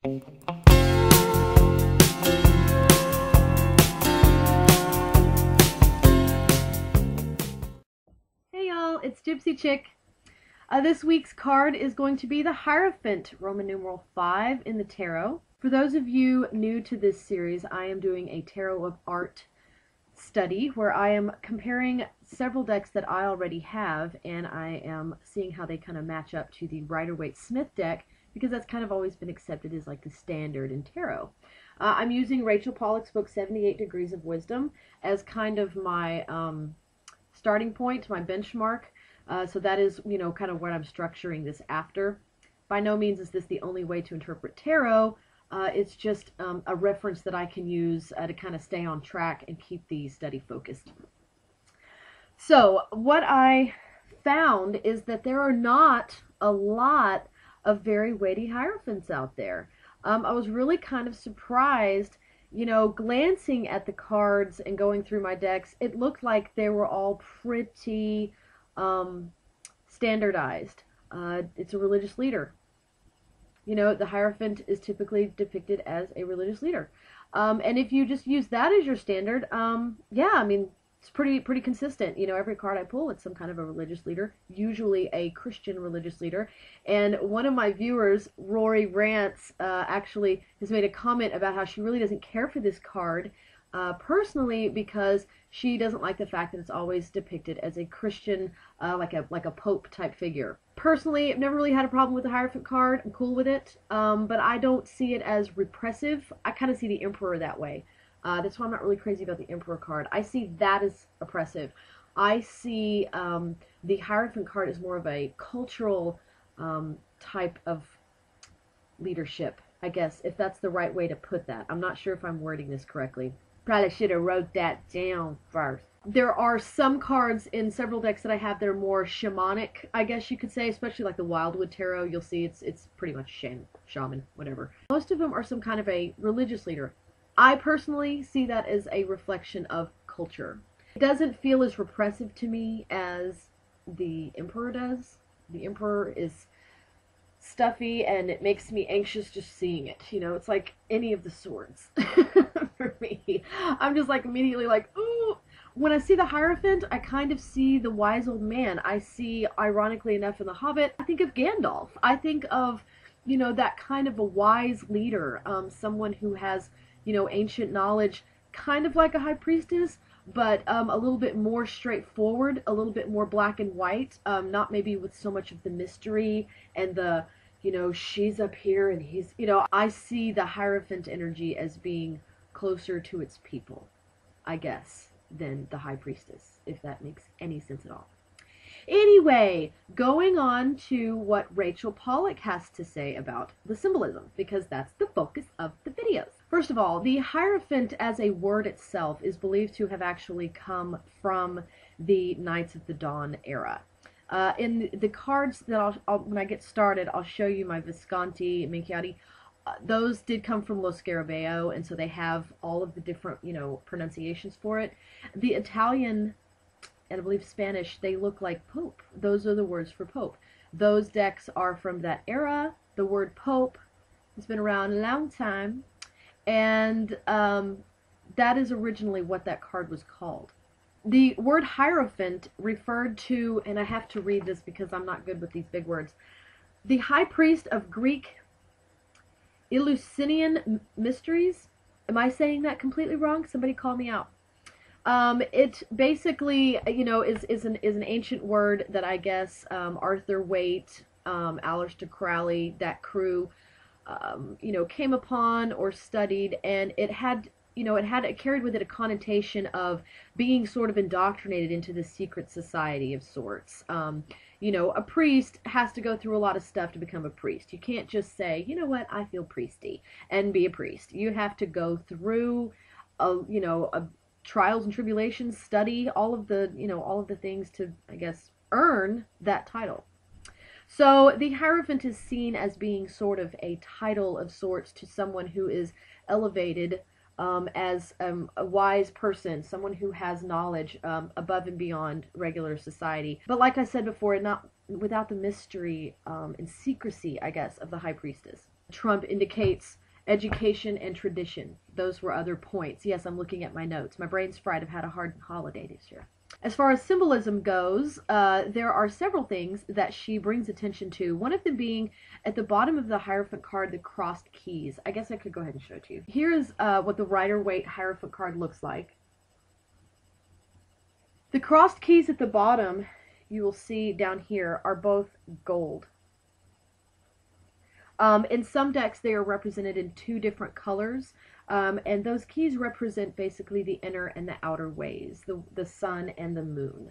Hey y'all, it's Gypsy Chick. This week's card is going to be the Hierophant, Roman numeral 5 in the tarot. For those of you new to this series, I am doing a tarot of art study where I am comparing several decks that I already have, and I am seeing how they kind of match up to the Rider-Waite-Smith deck, because that's kind of always been accepted as like the standard in tarot. I'm using Rachel Pollack's book 78 Degrees of Wisdom as kind of my starting point, my benchmark. So that is, kind of what I'm structuring this after. By no means is this the only way to interpret tarot. It's just a reference that I can use to kind of stay on track and keep the study focused. So what I found is that there are not a lot of very weighty Hierophants out there. I was really kind of surprised, glancing at the cards and going through my decks. It looked like they were all pretty standardized. It's a religious leader. The Hierophant is typically depicted as a religious leader. And if you just use that as your standard, yeah, I mean, it's pretty consistent. Every card I pull, it's some kind of a religious leader, usually a Christian religious leader. And one of my viewers, Rory Rants, actually has made a comment about how she really doesn't care for this card personally, because she doesn't like the fact that it's always depicted as a Christian, like a Pope type figure. Personally, I've never really had a problem with the Hierophant card. I'm cool with it, but I don't see it as repressive. I kind of see the Emperor that way. That's why I'm not really crazy about the Emperor card. I see that as oppressive. I see the Hierophant card as more of a cultural type of leadership, I guess, if that's the right way to put that. I'm not sure if I'm wording this correctly. Probably should have wrote that down first. There are some cards in several decks that I have that are more shamanic, I guess you could say, especially like the Wildwood tarot. You'll see it's pretty much shaman, whatever. Most of them are some kind of a religious leader. I personally see that as a reflection of culture. It doesn't feel as repressive to me as the Emperor does. The Emperor is stuffy, and it makes me anxious just seeing it. It's like any of the swords for me. I'm just like immediately like, ooh. When I see the Hierophant, I kind of see the wise old man. I see, ironically enough, in The Hobbit, I think of Gandalf. I think of, that kind of a wise leader, someone who has, ancient knowledge, kind of like a high priestess, but a little bit more straightforward, a little bit more black and white, not maybe with so much of the mystery and the, she's up here and he's, I see the Hierophant energy as being closer to its people, I guess, than the High Priestess, if that makes any sense at all. Anyway, going on to what Rachel Pollack has to say about the symbolism, because that's the focus of the videos. First of all, the Hierophant as a word itself is believed to have actually come from the Knights of the Dawn era. In the cards that when I get started, I'll show you my Visconti, Minchiati. Those did come from Lo Scarabeo, and so they have all of the different, pronunciations for it. The Italian, and I believe Spanish, they look like Pope. Those are the words for Pope. Those decks are from that era. The word Pope has been around a long time, and that is originally what that card was called. The word Hierophant referred to, and I have to read this because I'm not good with these big words, the high priest of Greek Eleusinian mysteries. Am I saying that completely wrong? Somebody call me out. It basically, is an ancient word that I guess Arthur Waite, Aleister Crowley, that crew, came upon or studied, and it had, it carried with it a connotation of being sort of indoctrinated into this secret society of sorts. A priest has to go through a lot of stuff to become a priest. You can't just say, you know what, I feel priesty, and be a priest. You have to go through, a trials and tribulations, study all of the things to, I guess, earn that title. So the Hierophant is seen as being sort of a title of sorts to someone who is elevated as a wise person, someone who has knowledge above and beyond regular society. But like I said before, not without the mystery and secrecy, I guess, of the High Priestess. Trump indicates education and tradition. Those were other points. Yes, I'm looking at my notes. My brain's fried. I've had a hard holiday this year. As far as symbolism goes, there are several things that she brings attention to. One of them being at the bottom of the Hierophant card, the crossed keys. I guess I could go ahead and show it to you. Here is what the Rider-Waite Hierophant card looks like. The crossed keys at the bottom, you will see down here, are both gold. In some decks, they are represented in two different colors, and those keys represent basically the inner and the outer ways, the sun and the moon.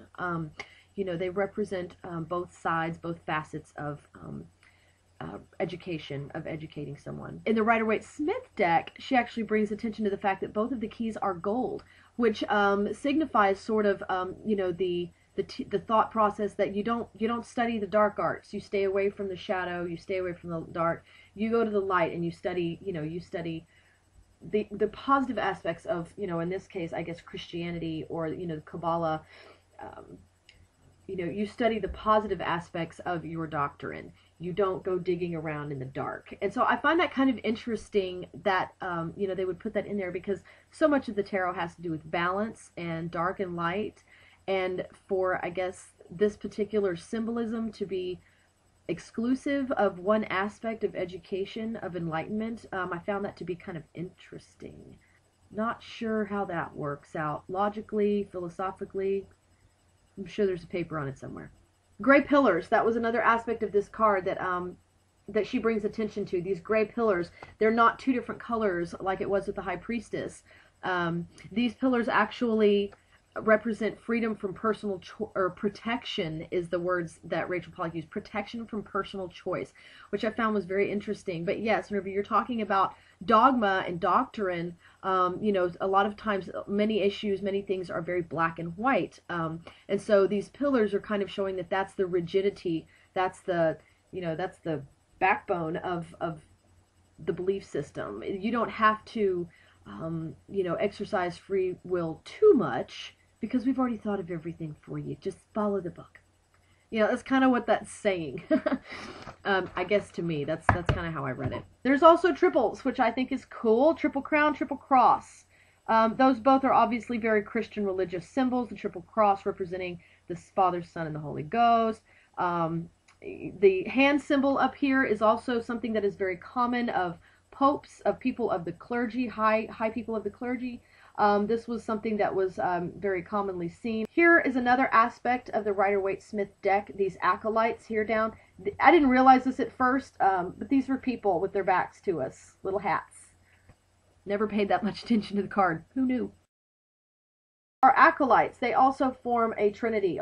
You know, they represent both sides, both facets of education, of educating someone. In the Rider-Waite-Smith deck, she actually brings attention to the fact that both of the keys are gold, which signifies sort of, you know, the thought process that you don't study the dark arts. You stay away from the shadow, you stay away from the dark, you go to the light and you study, you know, you study the positive aspects of, you know, in this case, I guess Christianity or, you know, Kabbalah. You know, you study the positive aspects of your doctrine. You don't go digging around in the dark. And so I find that kind of interesting that, you know, they would put that in there, because so much of the tarot has to do with balance and dark and light. And for, I guess, this particular symbolism to be exclusive of one aspect of education, of enlightenment, I found that to be kind of interesting. Not sure how that works out logically, philosophically. I'm sure there's a paper on it somewhere. Gray pillars, that was another aspect of this card that that she brings attention to. These gray pillars, they're not two different colors like it was with the High Priestess. These pillars actually represent freedom from personal or protection is the words that Rachel Pollack used. Protection from personal choice, which I found was very interesting. But yes, whenever you're talking about dogma and doctrine, you know, a lot of times many issues, many things are very black and white. And so these pillars are kind of showing that that's the rigidity, that's the, you know, that's the backbone of the belief system. You don't have to, you know, exercise free will too much, because we've already thought of everything for you. Just follow the book. You know, that's kind of what that's saying. I guess to me, that's kind of how I read it. There's also triples, which I think is cool. Triple crown, triple cross. Those both are obviously very Christian religious symbols. The triple cross representing the Father, Son, and the Holy Ghost. The hand symbol up here is also something that is very common of popes, of people of the clergy, high people of the clergy. This was something that was very commonly seen. Here is another aspect of the Rider-Waite-Smith deck, these acolytes here down. I didn't realize this at first, but these were people with their backs to us, little hats. Never paid that much attention to the card. Who knew? Our acolytes, they also form a trinity,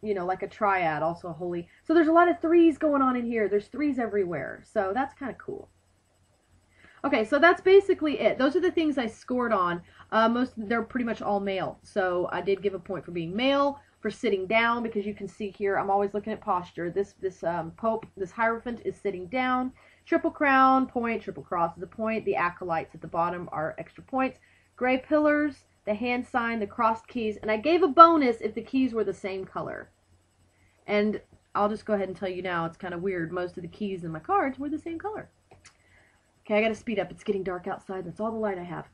you know, like a triad, also a holy. So there's a lot of threes going on in here. There's threes everywhere. So that's kind of cool. Okay, so that's basically it. Those are the things I scored on. They're pretty much all male. So I did give a point for being male, for sitting down, because you can see here, I'm always looking at posture. This Pope, this Hierophant is sitting down. Triple crown, point. Triple cross is a point. The acolytes at the bottom are extra points. Gray pillars, the hand sign, the crossed keys. And I gave a bonus if the keys were the same color. And I'll just go ahead and tell you now, it's kind of weird. Most of the keys in my cards were the same color. Okay, I gotta speed up. It's getting dark outside. That's all the light I have.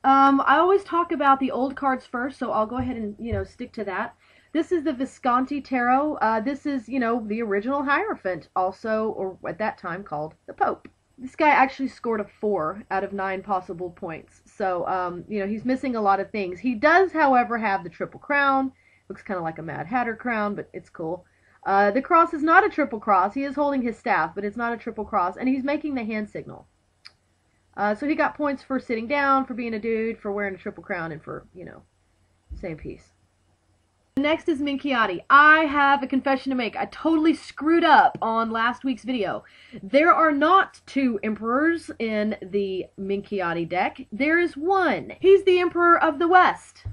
I always talk about the old cards first, so I'll go ahead and, you know, stick to that. This is the Visconti Tarot. This is, you know, the original Hierophant, also, or at that time called the Pope. This guy actually scored a 4 out of 9 possible points. So, you know, he's missing a lot of things. He does, however, have the triple crown. Looks kind of like a Mad Hatter crown, but it's cool. The cross is not a triple cross. He is holding his staff, but it's not a triple cross, and he's making the hand signal. So he got points for sitting down, for being a dude, for wearing a triple crown, and for, you know, same piece. Next is Minchiati. I have a confession to make. I totally screwed up on last week's video. There are not 2 emperors in the Minchiati deck. There is one. He's the Emperor of the West.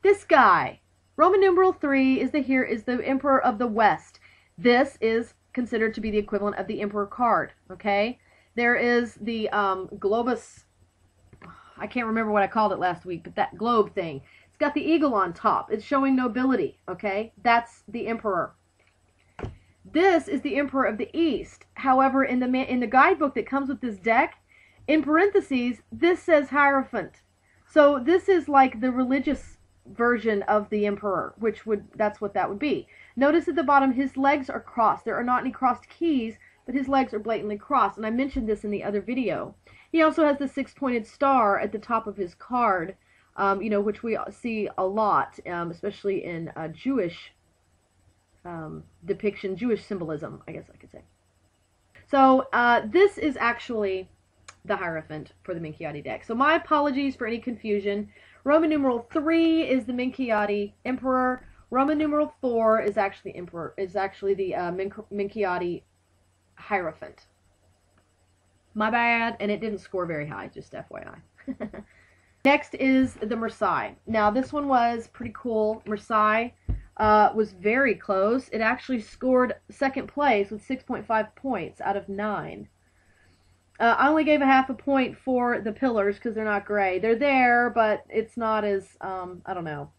This guy. Roman numeral 3 is the Emperor of the West. This is considered to be the equivalent of the Emperor card, okay? There is the Globus, I can't remember what I called it last week, but that globe thing. It's got the eagle on top. It's showing nobility, okay? That's the Emperor. This is the Emperor of the East. However, in the guidebook that comes with this deck, in parentheses, this says Hierophant. So this is like the religious version of the Emperor, that's what that would be. Notice at the bottom, his legs are crossed. There are not any crossed keys, but his legs are blatantly crossed, and I mentioned this in the other video. He also has the six-pointed star at the top of his card, which we see a lot, especially in Jewish depiction, Jewish symbolism, I guess I could say. So this is actually the Hierophant for the Minchiati deck. So my apologies for any confusion. Roman numeral 3 is the Minchiati Emperor. Roman numeral 4 is actually the Minchiati Hierophant. My bad, and it didn't score very high, just FYI. Next is the Marseille. Now this one was pretty cool. Marseille was very close. It actually scored second place with 6.5 points out of 9. I only gave a half a point for the pillars because they're not gray. They're there, but it's not as, I don't know.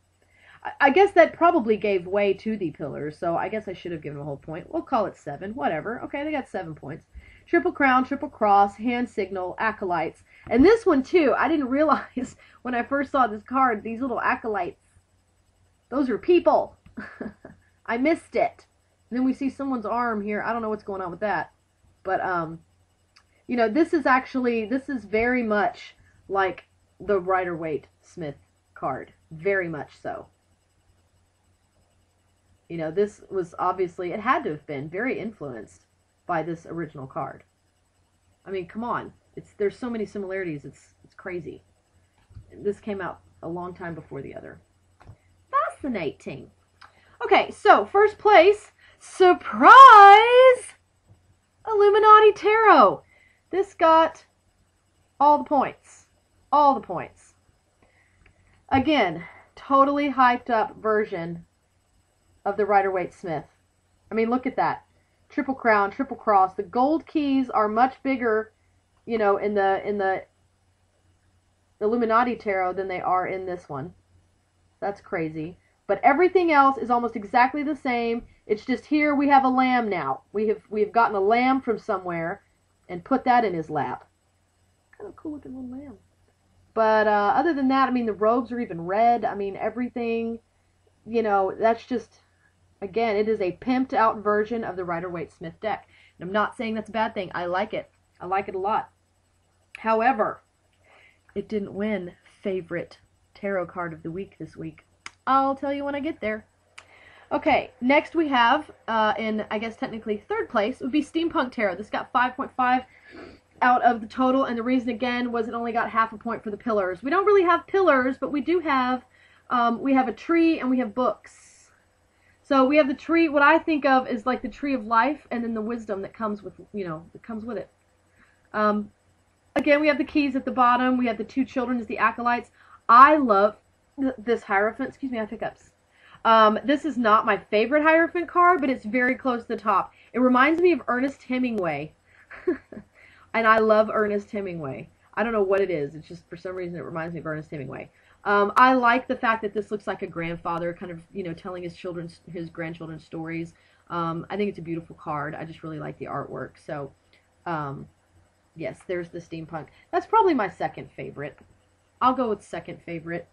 I guess that probably gave way to the pillars, so I guess I should have given a whole point. We'll call it 7, whatever. Okay, they got 7 points. Triple crown, triple cross, hand signal, acolytes. And this one, too, I didn't realize when I first saw this card, these little acolytes, those are people. I missed it. And then we see someone's arm here. I don't know what's going on with that. But, this is very much like the Rider-Waite-Smith card. Very much so. This was obviously, it had to have been very influenced by this original card. I mean, come on. There's so many similarities, it's crazy. This came out a long time before the other. Fascinating. Okay, so first place, surprise! Illuminati Tarot. This got all the points. All the points. Again, totally hyped up version of the Rider-Waite-Smith. I mean, look at that. Triple crown, triple cross. The gold keys are much bigger, in the Illuminati Tarot than they are in this one. That's crazy. But everything else is almost exactly the same. It's just here we have a lamb now. We have gotten a lamb from somewhere and put that in his lap. Kind of cool looking little lamb. But other than that, I mean, the robes are even red. I mean, everything, that's just, again, it is a pimped out version of the Rider-Waite-Smith deck. And I'm not saying that's a bad thing. I like it. I like it a lot. However, it didn't win favorite tarot card of the week this week. I'll tell you when I get there. Okay, next we have, in, I guess technically third place, would be Steampunk Tarot. This got 5.5 out of the total, and the reason, again, was it only got half a point for the pillars. We don't really have pillars, but we do have, we have a tree and we have books. So we have the tree, what I think of is like the tree of life, and then the wisdom that comes with, that comes with it. Again, we have the keys at the bottom. We have the 2 children as the acolytes. I love this Hierophant. Excuse me, I have hiccups. This is not my favorite Hierophant card, but it's very close to the top. It reminds me of Ernest Hemingway. And I love Ernest Hemingway. I don't know what it is. It's just, for some reason, it reminds me of Ernest Hemingway. I like the fact that this looks like a grandfather kind of, telling his grandchildren's stories. I think it's a beautiful card. I just really like the artwork. So, yes, there's the Steampunk. That's probably my second favorite. I'll go with second favorite.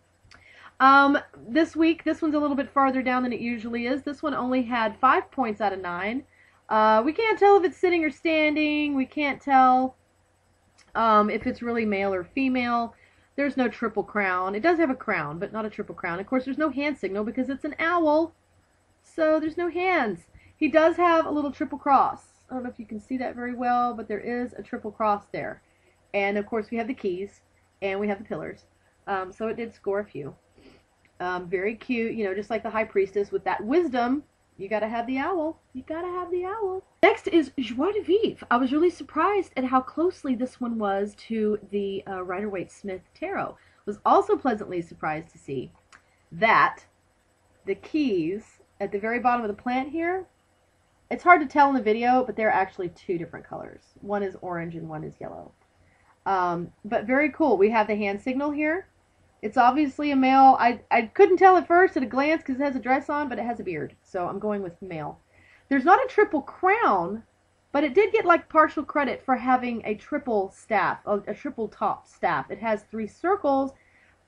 This week, this one's a little bit farther down than it usually is. This one only had 5 points out of 9. We can't tell if it's sitting or standing. We can't tell if it's really male or female. There's no triple crown. It does have a crown, but not a triple crown. Of course, there's no hand signal because it's an owl, so there's no hands. He does have a little triple cross. I don't know if you can see that very well, but there is a triple cross there. And, of course, we have the keys, and we have the pillars. So it did score a few. Very cute, just like the High Priestess with that wisdom. You gotta have the owl. You gotta have the owl. Next is Joie de Vivre. I was really surprised at how closely this one was to the Rider-Waite-Smith Tarot. Was also pleasantly surprised to see that the keys at the very bottom of the plant here, it's hard to tell in the video, but they're actually 2 different colors. One is orange and one is yellow. But very cool. We have the hand signal here. It's obviously a male. I couldn't tell at first at a glance because it has a dress on, but it has a beard. So I'm going with male. There's not a triple crown, but it did get like partial credit for having a triple staff, a triple top staff. It has 3 circles,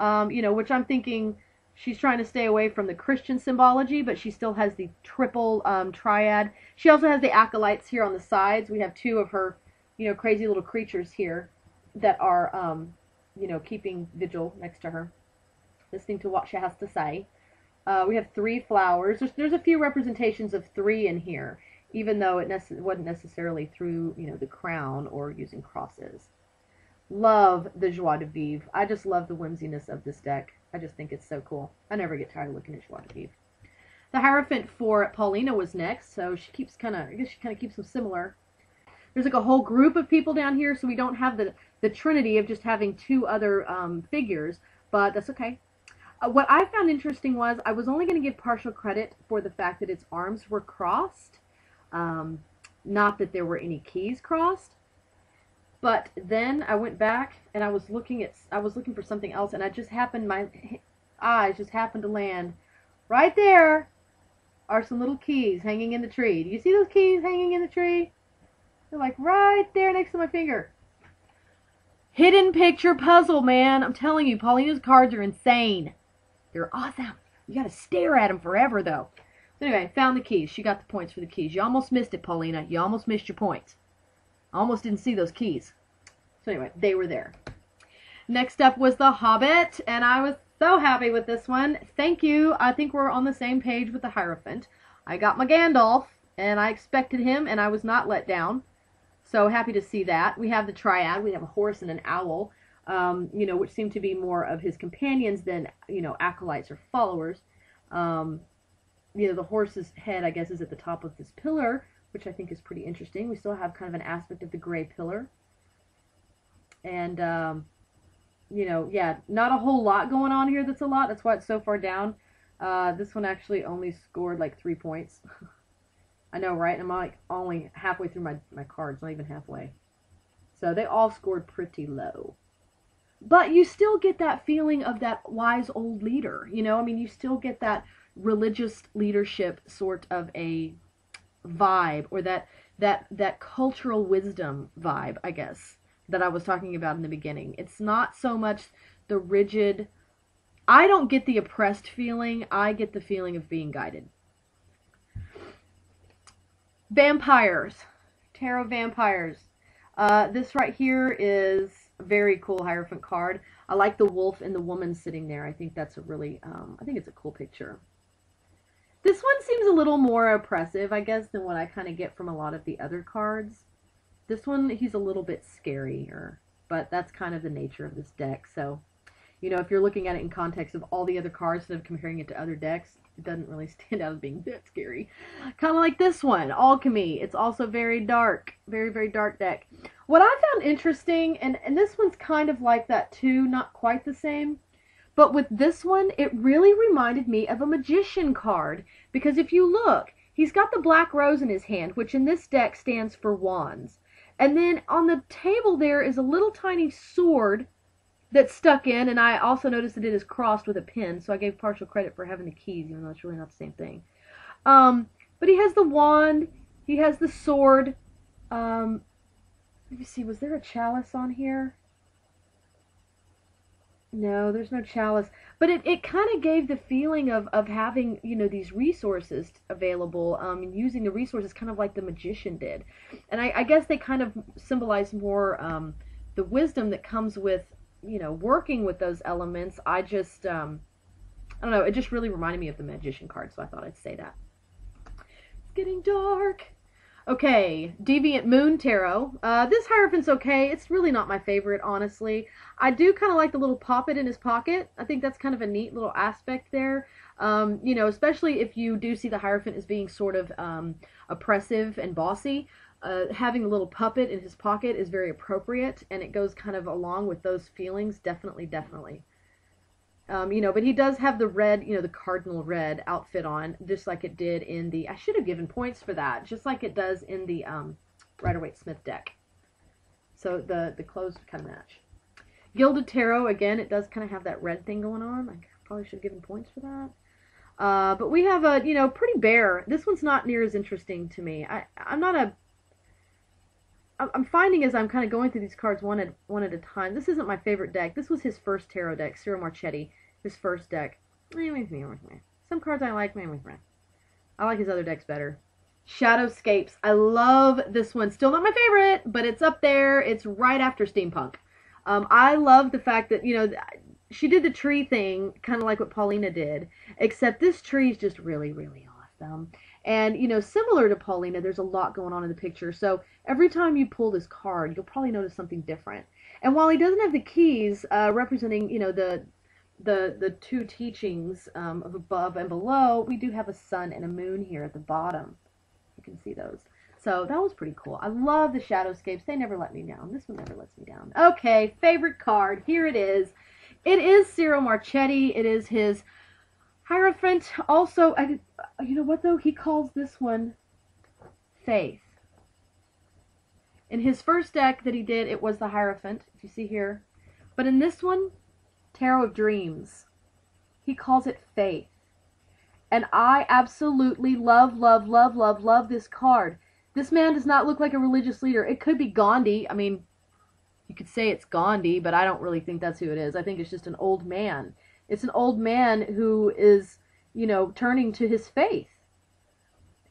you know, which I'm thinking she's trying to stay away from the Christian symbology, but she still has the triple triad. She also has the acolytes here on the sides. We have 2 of her, you know, crazy little creatures here that are, you know, keeping vigil next to her, listening to what she has to say. We have 3 flowers. There's a few representations of 3 in here, even though it wasn't necessarily through, you know, the crown or using crosses. Love the joie de vivre. I just love the whimsiness of this deck. I just think it's so cool. I never get tired of looking at joie de vivre. The Hierophant for Paulina was next, so she keeps I guess she kind of keeps them similar. There's like a whole group of people down here, so we don't have the trinity of just having 2 other figures, but that's okay. What I found interesting was I was only going to give partial credit for the fact that its arms were crossed, not that there were any keys crossed. But then I went back and I was looking for something else, and my eyes just happened to land right there. Are some little keys hanging in the tree. Do you see those keys hanging in the tree? They're like right there next to my finger. Hidden picture puzzle, man. I'm telling you, Paulina's cards are insane. They're awesome. You gotta stare at them forever, though. So anyway, found the keys. She got the points for the keys. You almost missed it, Paulina. You almost missed your points. Almost didn't see those keys. So anyway, they were there. Next up was the Hobbit, and I was so happy with this one. Thank you. I think we're on the same page with the Hierophant. I got my Gandalf, and I expected him, and I was not let down. So happy to see that. We have the triad. We have a horse and an owl, you know, which seem to be more of his companions than, you know, acolytes or followers. You know, the horse's head, I guess, is at the top of this pillar, which I think is pretty interesting. We still have kind of an aspect of the gray pillar. And, you know, yeah, not a whole lot going on here that's a lot. That's why it's so far down. This one actually only scored like 3 points. I know, right? I'm like only halfway through my cards, not even halfway. So they all scored pretty low. But you still get that feeling of that wise old leader, you know? I mean, you still get that religious leadership sort of a vibe, or that cultural wisdom vibe, I guess, that I was talking about in the beginning. It's not so much the rigid, I don't get the oppressed feeling, I get the feeling of being guided. Vampires. Tarot Vampires. This right here is a very cool Hierophant card. I like the wolf and the woman sitting there. I think that's a really, I think it's a cool picture. This one seems a little more oppressive, I guess, than what I kind of get from a lot of the other cards. This one, he's a little bit scarier, but that's kind of the nature of this deck. So, you know, if you're looking at it in context of all the other cards instead of comparing it to other decks, it doesn't really stand out as being that scary. Kind of like this one, Alchemy. It's also very dark. Very, very dark deck. What I found interesting, and this one's kind of like that too, not quite the same, but with this one, it really reminded me of a magician card. Because if you look, he's got the black rose in his hand, which in this deck stands for wands. And then on the table there is a little tiny sword that's stuck in, and I also noticed that it is crossed with a pin, so I gave partial credit for having the keys, even though it's really not the same thing. But he has the wand, he has the sword. Let me see, was there a chalice on here? No, there's no chalice. But it kind of gave the feeling of having, you know, these resources available, and using the resources kind of like the magician did. And I guess they kind of symbolize more the wisdom that comes with, you know, working with those elements. I just, I don't know, it just really reminded me of the magician card, so I thought I'd say that. It's getting dark. Okay, Deviant Moon Tarot. This Hierophant's okay. It's really not my favorite, honestly. I do kind of like the little poppet in his pocket. I think that's kind of a neat little aspect there. You know, especially if you do see the Hierophant as being sort of oppressive and bossy. Having a little puppet in his pocket is very appropriate, and it goes kind of along with those feelings. Definitely, definitely. You know, but he does have the red, you know, the cardinal red outfit on, just like it did in the, I should have given points for that, just like it does in the Rider-Waite-Smith deck. So the clothes kind of match. Gilded Tarot, again, it does kind of have that red thing going on. I probably should have given points for that. But we have a, pretty bare. This one's not near as interesting to me. I'm not a I'm finding as I'm kind of going through these cards one at a time. This isn't my favorite deck. This was his first tarot deck, Cyril Marchetti, his first deck. Some cards I like. I like his other decks better. Shadowscapes. I love this one. Still not my favorite, but it's up there. It's right after Steampunk. I love the fact that, she did the tree thing, kind of like what Paulina did, except this tree is just really, really awesome. And, similar to Paulina, there's a lot going on in the picture. So every time you pull this card, you'll probably notice something different. And while he doesn't have the keys representing, the two teachings of above and below, we do have a sun and a moon here at the bottom. You can see those. So that was pretty cool. I love the Shadowscapes. They never let me down. This one never lets me down. Okay, favorite card. Here it is. It is Cyril Marchetti. It is his Hierophant. Also, you know what though? He calls this one Faith. In his first deck that he did, it was the Hierophant, if you see here. But in this one, Tarot of Dreams, he calls it Faith. And I absolutely love, love, love, love, love this card. This man does not look like a religious leader. It could be Gandhi. I mean, you could say it's Gandhi, but I don't really think that's who it is. I think it's just an old man. It's an old man who is, turning to his faith.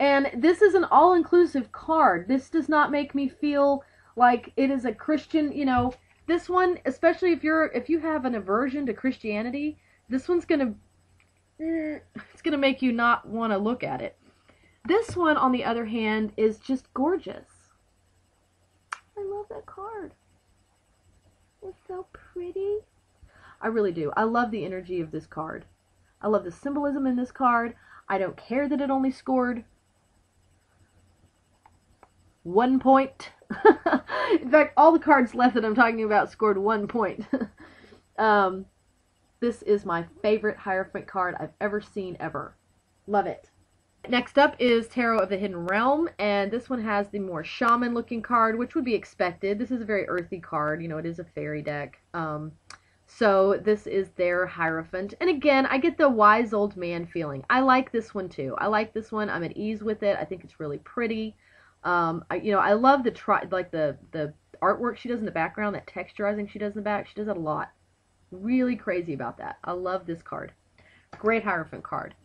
And this is an all-inclusive card. This does not make me feel like it is a Christian, this one, especially if you have an aversion to Christianity, this one's it's gonna make you not want to look at it. This one, on the other hand, is just gorgeous. I love that card. It's so pretty. I really do. I love the energy of this card. I love the symbolism in this card. I don't care that it only scored 1 point. In fact, all the cards left that I'm talking about scored 1 point. This is my favorite Hierophant card I've ever seen ever. Love it. Next up is Tarot of the Hidden Realm, and this one has the more shaman-looking card, which would be expected. This is a very earthy card. It is a fairy deck. So this is their Hierophant. And again, I get the wise old man feeling. I like this one too. I like this one. I'm at ease with it. I think it's really pretty. I love the artwork she does in the background, that texturizing she does in the back. She does that a lot. Really crazy about that. I love this card. Great Hierophant card.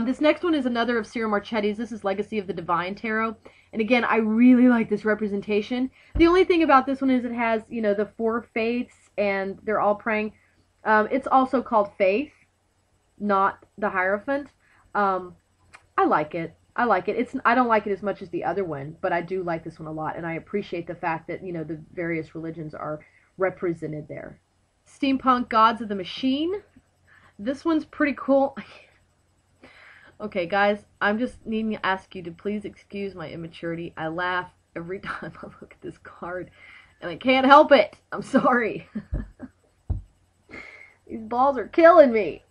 This next one is another of Cyril Marchetti's. This is Legacy of the Divine Tarot. And again, I really like this representation. The only thing about this one is it has, the 4 faiths, and they're all praying. It's also called Faith, not the Hierophant. I like it. I like it. I don't like it as much as the other one, but I do like this one a lot, and I appreciate the fact that, the various religions are represented there. Steampunk Gods of the Machine. This one's pretty cool. Okay, guys, I'm just needing to ask you to please excuse my immaturity. I laugh every time I look at this card, and I can't help it. I'm sorry. These balls are killing me.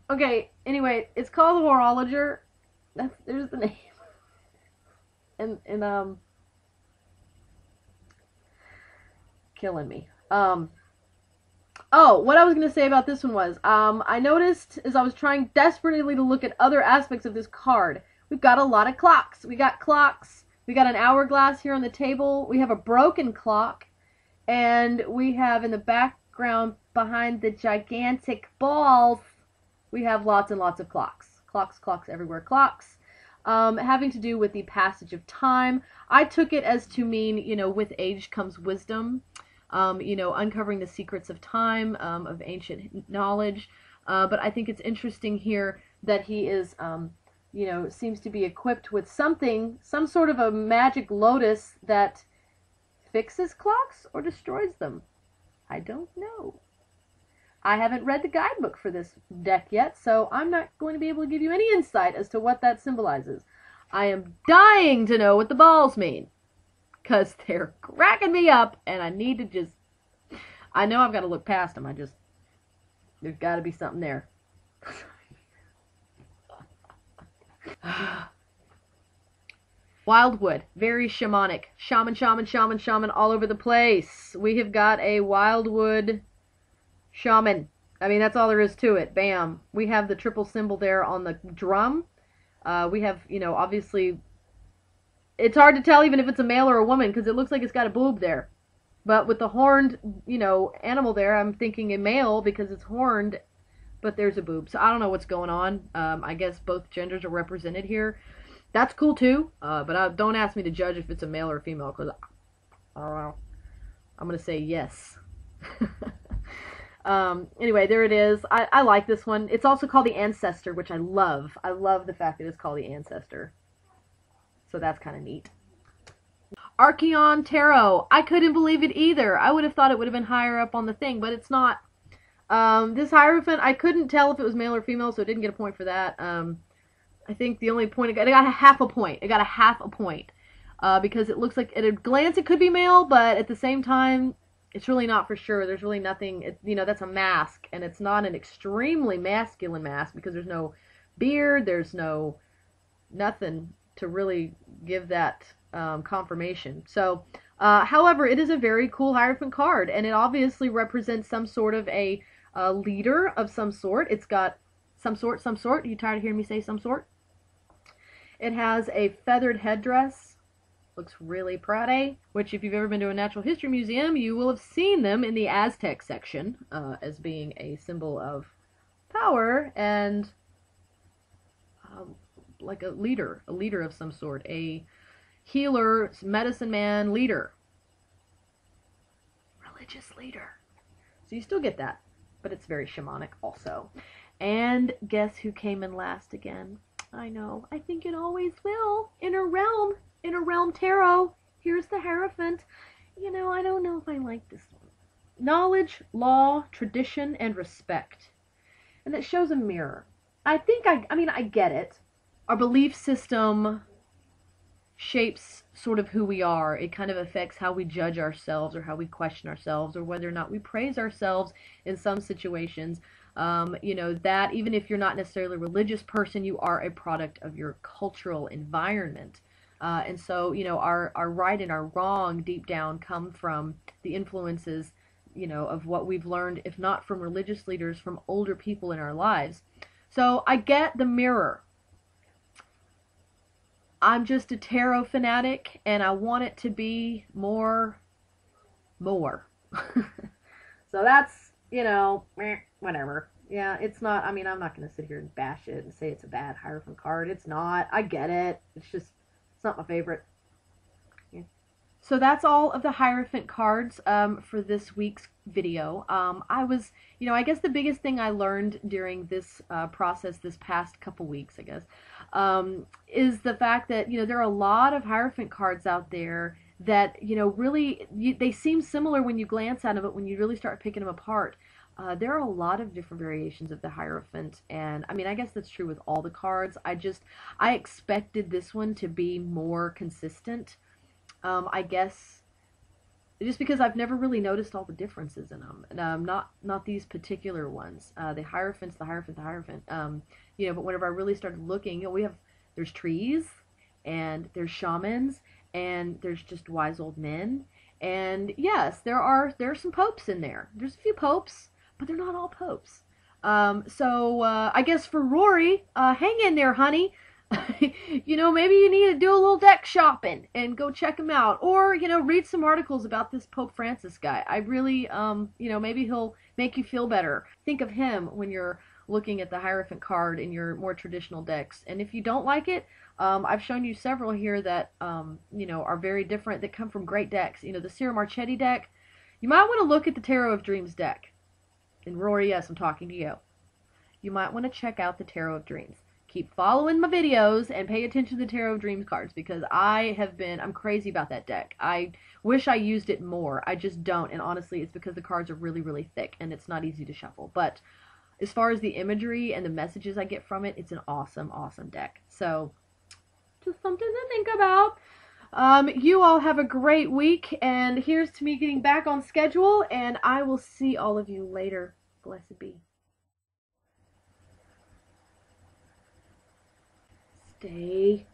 Okay, anyway, it's called Horologer. There's the name. And killing me. Oh, what I was going to say about this one was, I noticed as I was trying desperately to look at other aspects of this card, we've got a lot of clocks. We got clocks. We got an hourglass here on the table. We have a broken clock. And we have in the background behind the gigantic balls, we have lots and lots of clocks. Clocks, clocks everywhere, clocks. Having to do with the passage of time. I took it as to mean, with age comes wisdom. Uncovering the secrets of time, of ancient knowledge. But I think it's interesting here that he is, seems to be equipped with some sort of a magic lotus that fixes clocks or destroys them. I don't know. I haven't read the guidebook for this deck yet, so I'm not going to be able to give you any insight as to what that symbolizes. I am dying to know what the balls mean, because they're cracking me up, and I need to just... I know I've got to look past them. There's got to be something there. Wildwood, very shamanic. Shaman, shaman, shaman, shaman all over the place. We have got a Wildwood shaman. I mean, that's all there is to it. Bam. We have the triple symbol there on the drum. We have, you know, obviously, it's hard to tell even if it's a male or a woman because it looks like it's got a boob there. But with the horned, you know, animal there, I'm thinking a male because it's horned, but there's a boob. So I don't know what's going on. I guess both genders are represented here. That's cool too, but don't ask me to judge if it's a male or a female because I don't know. I'm going to say yes. Anyway, there it is. I like this one. It's also called the Ancestor, which I love. I love the fact that it's called the Ancestor. So that's kind of neat. Archeon Tarot. I couldn't believe it either. I would have thought it would have been higher up on the thing, but it's not. This Hierophant, I couldn't tell if it was male or female, so it didn't get a point for that. I think the only point it got a half a point. It got a half a point. Because it looks like at a glance it could be male, but at the same time, it's really not for sure. There's really nothing, you know, that's a mask, and it's not an extremely masculine mask because there's no beard, there's no nothing to really give that confirmation. So, however, it is a very cool Hierophant card, and it obviously represents some sort of a leader of some sort. It's got some sort. Are you tired of hearing me say some sort? It has a feathered headdress. Looks really pretty, which if you've ever been to a natural history museum, you will have seen them in the Aztec section as being a symbol of power and like a leader of some sort, a healer, medicine man, leader, religious leader. So you still get that, but it's very shamanic also. And guess who came in last again? I know, I think it always will. Inner Realm Tarot. Here's the Hierophant. You know, I don't know if I like this one. Knowledge, law, tradition, and respect. And it shows a mirror. I think, I mean, I get it. Our belief system shapes sort of who we are. It kind of affects how we judge ourselves or how we question ourselves or whether or not we praise ourselves in some situations. You know, that even if you're not necessarily a religious person, you are a product of your cultural environment. And so, you know, our right and our wrong deep down come from the influences, you know, of what we've learned, if not from religious leaders, from older people in our lives. So I get the mirror. I'm just a tarot fanatic, and I want it to be more. So that's, you know, whatever. Yeah, it's not, I mean, I'm not going to sit here and bash it and say it's a bad Hierophant card. It's not. I get it. It's just, it's not my favorite. Yeah. So that's all of the Hierophant cards for this week's video. I was, you know, I guess the biggest thing I learned during this process this past couple weeks, I guess, is the fact that, you know, there are a lot of Hierophant cards out there that, you know, really, they seem similar when you glance at them, but when you really start picking them apart, there are a lot of different variations of the Hierophant, and I mean, I guess that's true with all the cards. I expected this one to be more consistent, I guess, just because I've never really noticed all the differences in them, and not these particular ones. The Hierophant, you know, but whenever I really started looking, you know, there's trees, and there's shamans, and there's just wise old men, and yes, there's some popes in there. There's a few popes, but they're not all popes. So I guess for Rory, hang in there, honey. You know, maybe you need to do a little deck shopping and go check him out, or, you know, read some articles about this Pope Francis guy. I really, you know, maybe he'll make you feel better. Think of him when you're looking at the Hierophant card in your more traditional decks. And if you don't like it, I've shown you several here that, you know, are very different, that come from great decks. You know, the Ciro Marchetti deck, you might want to look at the Tarot of Dreams deck. And Rory, yes, I'm talking to you. You might want to check out the Tarot of Dreams. Keep following my videos and pay attention to the Tarot of Dreams cards, because I'm crazy about that deck. I wish I used it more. I just don't, and honestly, it's because the cards are really, really thick, and it's not easy to shuffle. But as far as the imagery and the messages I get from it, it's an awesome, awesome deck. So, just something to think about. You all have a great week, and here's to me getting back on schedule, and I will see all of you later. Blessed be. Stay